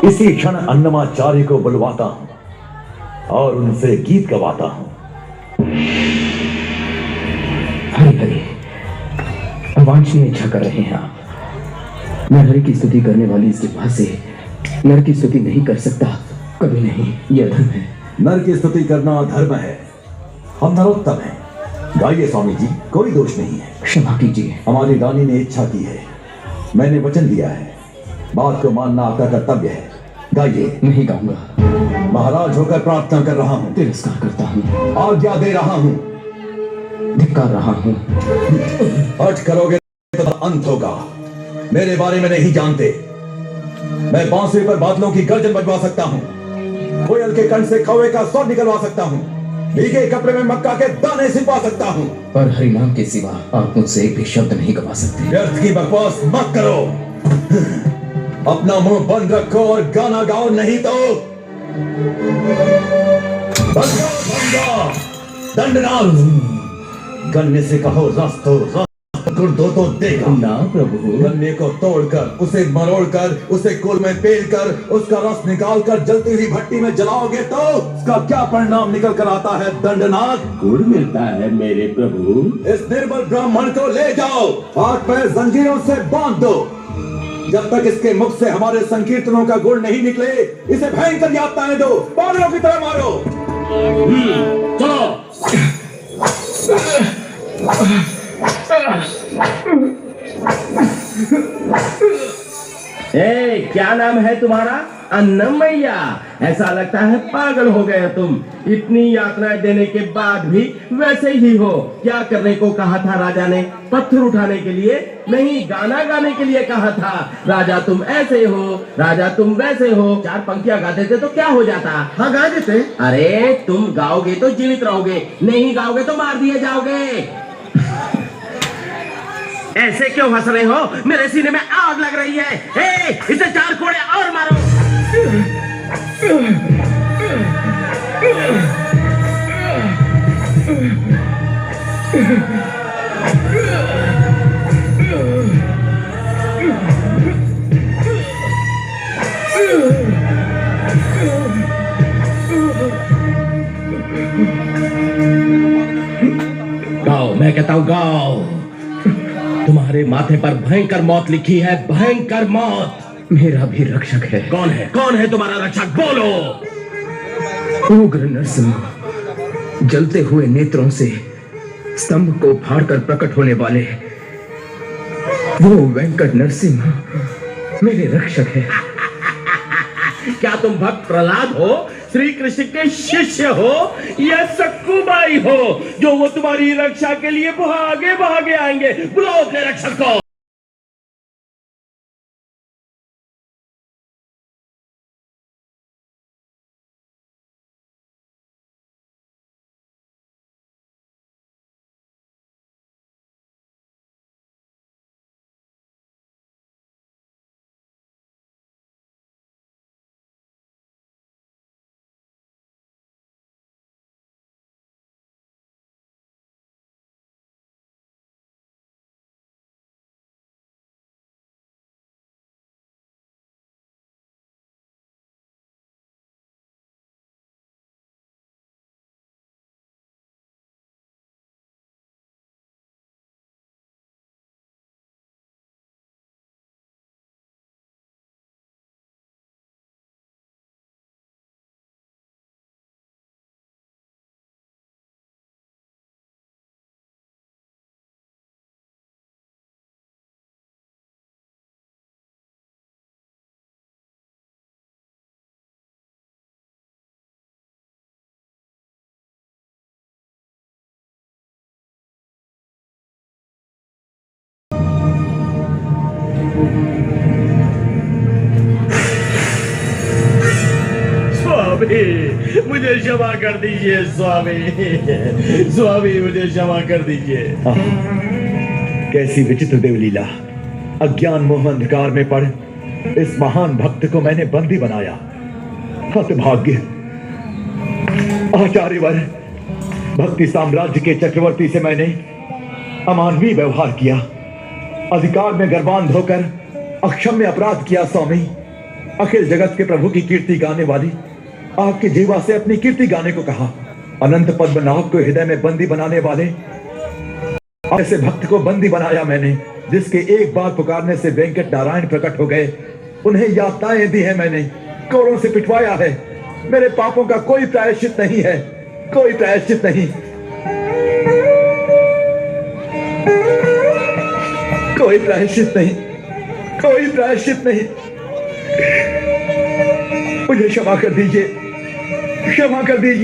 इसी क्षण अन्नमाचार्य को बुलवाता हूं और उनसे गीत गवाता हूं। हरि हरि, अवांछनीय इच्छा कर रहे हैं आप। मैं हरि की स्तुति करने वाली इस कृपा से नर की स्तुति नहीं कर सकता, कभी नहीं। यह धर्म है। नर की स्तुति करना धर्म है। हम नरोत्तम हैं। गाइए स्वामी जी, कोई दोष नहीं है। क्षमा कीजिए। हमारी रानी ने इच्छा की है, मैंने वचन दिया है, बात को मानना आपका कर्तव्य है। गाइए। नहीं गाऊंगा। महाराज होकर प्रार्थना कर रहा हूं। तिरस्कार करता हूं। आज्ञा दे रहा हूं। धिक्कार रहा हूं। हट करोगे तो अंत होगा। मेरे बारे में नहीं जानते। मैं बांसुरी पर बादलों की गर्जन बजवा सकता हूं, कोयल के कंठ से कौवे का स्वर निकलवा सकता हूं, भीगे कपड़े में मक्का के दाने सिपा सकता हूं, पर हरिनाम के सिवा आप मुझसे एक भी शब्द नहीं गवा सकते। व्यर्थ की बकवास मत करो। अपना मुंह बंद रखो और गाना गाओ, नहीं तो दंडनाथ। गन्ने से कहो रस दो तो देगा ना प्रभु। गन्ने को तोड़कर, उसे मरोड़कर, उसे कुल में पेलकर, उसका रस निकालकर जलती हुई भट्टी में जलाओगे तो उसका क्या परिणाम निकल कर आता है दंडनाथ? गुड़ मिलता है मेरे प्रभु। इस निर्बल ब्राह्मण को ले जाओ, हाथ पैर जंजीरों से बांध दो। जब तक इसके मुख से हमारे संकीर्तनों का गुण नहीं निकले, इसे भयंकर यातनाएं दो, पागलों की तरह मारो। चलो। ए, क्या नाम है तुम्हारा? अन्नमैया। ऐसा लगता है पागल हो गए तुम। इतनी यातनाएं देने के बाद भी वैसे ही हो। क्या करने को कहा था राजा ने? पत्थर उठाने के लिए नहीं, गाना गाने के लिए कहा था। राजा तुम ऐसे हो, राजा तुम वैसे हो। चार पंक्तियां गा देते तो क्या हो जाता? हाँ गा देते। अरे तुम गाओगे तो जीवित रहोगे, नहीं गाओगे तो मार दिए जाओगे। ऐसे क्यों हंस रहे हो? मेरे सीने में आग लग रही है। ए, इसे चार कोड़े और मारो। गाओ, मैं कहता हूं गाओ। तुम्हारे माथे पर भयंकर मौत लिखी है, भयंकर मौत। मेरा भी रक्षक है। कौन है? कौन है तुम्हारा रक्षक? बोलो। उग्र नरसिंह, जलते हुए नेत्रों से स्तंभ को फाड़कर प्रकट होने वाले वो वेंकट नरसिंह मेरे रक्षक है। क्या तुम भक्त प्रहलाद हो, श्री कृष्ण के शिष्य हो, या सक्कुबाई हो जो वो तुम्हारी रक्षा के लिए भागे भागे आएंगे? बुलाओ अपने रक्षक को। स्वामी, मुझे क्षमा कर दीजिए स्वामी। स्वामी, मुझे क्षमा कर दीजिए। कैसी विचित्र देवलीला। अज्ञान मोह अंधकार में पड़ इस महान भक्त को मैंने बंदी बनाया। हतभाग्य। आचार्यवर, भक्ति साम्राज्य के चक्रवर्ती से मैंने अमानवीय व्यवहार किया, अधिकार में गर्भांध होकर अक्षम्य अपराध किया स्वामी। अखिल जगत के प्रभु की कीर्ति गाने वाली आपकी जीवा से अपनी कीर्ति गाने को कहा। अनंत पद्मनाभ को हृदय में बंदी बनाने वाले ऐसे भक्त को बंदी बनाया मैंने, जिसके एक बार पुकारने से वेंकट नारायण प्रकट हो गए। उन्हें यातनाएं दी है मैंने, कोड़ों से पिटवाया है। मेरे पापों का कोई प्रायश्चित नहीं है, कोई प्रायश्चित नहीं, कोई प्रायश्चित नहीं, कोई प्रायश्चित नहीं। मुझे क्षमा कर दीजिए, क्षमा कर दीजिए।